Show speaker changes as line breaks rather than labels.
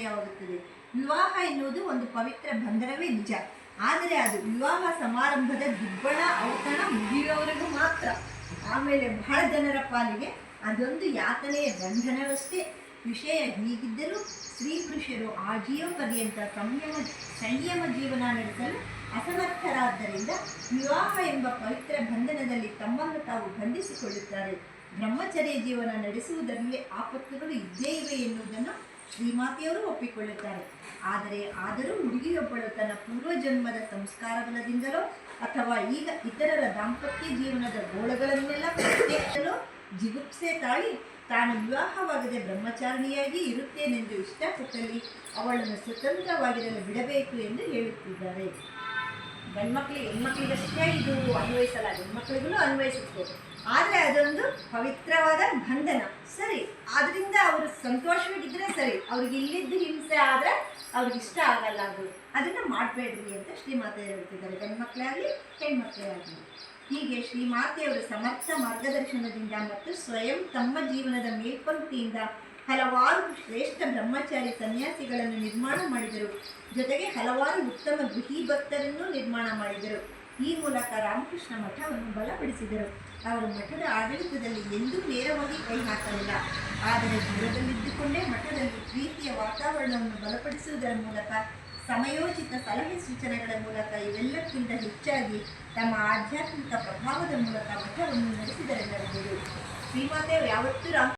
ಆಗುತ್ತದೆ. ವಿವಾಹ ಎನ್ನುವುದು ಒಂದು ಪವಿತ್ರ ಬಂಧನವೇ ನಿಜ. ಆದರೆ ಅದು ವಿವಾಹ ಸಮಾರಂಭದ ದಿಬ್ಬಣ ಔತಣ ಮುಗಿಯುವವರೆಗೂ ಮಾತ್ರ. ಆಮೇಲೆ ಬಹಳ ಜನರ ಪಾಲಿಗೆ ಅದೊಂದು ಯಾತನೆಯ ಬಂಧನವಷ್ಟೇ. ವಿಷಯ ಹೀಗಿದ್ದರೂ ಸ್ತ್ರೀ ಪುರುಷರು ಆಜೀವ ಪರ್ಯಂತ ಸಂಯಮ ಜೀವನ ನಡೆಸಲು ಅಸಮರ್ಥರಾದ್ದರಿಂದ ವಿವಾಹ ಎಂಬ ಪವಿತ್ರ ಬಂಧನದಲ್ಲಿ ತಮ್ಮನ್ನು ತಾವು ಬಂಧಿಸಿಕೊಳ್ಳುತ್ತಾರೆ. ಬ್ರಹ್ಮಚರ್ಯ ಜೀವನ ನಡೆಸುವುದರಲ್ಲಿ ಆಪತ್ತುಗಳು ಇದ್ದೇ ಇವೆ ಎನ್ನುವುದನ್ನು ಶ್ರೀಮಾತೆಯವರು ಒಪ್ಪಿಕೊಳ್ಳುತ್ತಾರೆ. ಆದರೂ ಹುಡುಗಿಯೊಬ್ಬಳು ತನ್ನ ಪೂರ್ವಜನ್ಮದ ಸಂಸ್ಕಾರ ಬಲದಿಂದಲೋ ಅಥವಾ ಈಗ ಇತರರ ದಾಂಪತ್ಯ ಜೀವನದ ಗೋಳಗಳನ್ನೆಲ್ಲ ಪ್ರತ್ಯೇಕಿಸಲು ಜಿಗುಪ್ಸೆ ತಾಳಿ ತಾನು ವಿವಾಹವಾಗದೆ ಬ್ರಹ್ಮಚಾರಿಣಿಯಾಗಿ ಇರುತ್ತೇನೆಂದು ಇಷ್ಟಪಟ್ಟಲ್ಲಿ ಅವಳನ್ನು ಸ್ವತಂತ್ರವಾಗಿರಲು ಬಿಡಬೇಕು ಎಂದು ಹೇಳುತ್ತಿದ್ದಾರೆ. ಗಂಡ್ಮಕ್ಳಿಗೆ ಹೆಣ್ಮಕ್ಳಿಗಷ್ಟೇ ಇದು ಅನ್ವಯಿಸಲ್ಲ, ಹೆಣ್ಮಕ್ಳಿಗೂ ಅನ್ವಯಿಸುತ್ತದೆ. ಆದರೆ ಅದೊಂದು ಪವಿತ್ರವಾದ ಬಂಧನ. ಸರಿ, ಅದರಿಂದ ಅವರು ಸಂತೋಷವಾಗಿದ್ದರೆ ಸರಿ, ಅವ್ರಿಗೆ ಇಲ್ಲಿದ್ದು ಹಿಂಸೆ ಆದರೆ ಅವ್ರಿಗೆ ಇಷ್ಟ ಆಗಲ್ಲ. ಅದನ್ನು ಮಾಡಬೇಡ್ರಿ ಅಂತ ಶ್ರೀಮಾತೆ ಹೇಳ್ತಿದ್ದಾರೆ, ಗಂಡ್ಮಕ್ಳೇ ಆಗಲಿ ಹೆಣ್ಮಕ್ಳೇ ಆಗಲಿ. ಹೀಗೆ ಶ್ರೀಮಾತೆಯವರು ಸಮರ್ಥ ಮಾರ್ಗದರ್ಶನದಿಂದ ಮತ್ತು ಸ್ವಯಂ ತಮ್ಮ ಜೀವನದ ಮೇಲ್ಪಂಕ್ತಿಯಿಂದ ಹಲವಾರು ಶ್ರೇಷ್ಠ ಬ್ರಹ್ಮಚಾರಿ ಸನ್ಯಾಸಿಗಳನ್ನು ನಿರ್ಮಾಣ ಮಾಡಿದರು. ಜೊತೆಗೆ ಹಲವಾರು ಉತ್ತಮ ಗೃಹಿ ಭಕ್ತರನ್ನು ನಿರ್ಮಾಣ ಮಾಡಿದರು. ಈ ಮೂಲಕ ರಾಮಕೃಷ್ಣ ಮಠವನ್ನು ಬಲಪಡಿಸಿದರು. ಅವರು ಮಠದ ಆಡಳಿತದಲ್ಲಿ ಎಂದೂ ನೇರವಾಗಿ ಕೈ ಹಾಕಲಿಲ್ಲ. ಆದರೆ ದೂರದಲ್ಲಿದ್ದುಕೊಂಡೇ ಮಠದಲ್ಲಿ ಪ್ರೀತಿಯ ವಾತಾವರಣವನ್ನು ಬಲಪಡಿಸುವುದರ ಮೂಲಕ, ಸಮಯೋಚಿತ ಸಲಹೆ ಸೂಚನೆಗಳ ಮೂಲಕ, ಇವೆಲ್ಲಕ್ಕಿಂತ ಹೆಚ್ಚಾಗಿ ತಮ್ಮ ಆಧ್ಯಾತ್ಮಿಕ ಪ್ರಭಾವದ ಮೂಲಕ ಮಠವನ್ನು ನಡೆಸಿದರೆನ್ನಬಹುದು. ಶ್ರೀಮಾತೆಯವರು ಯಾವತ್ತೂ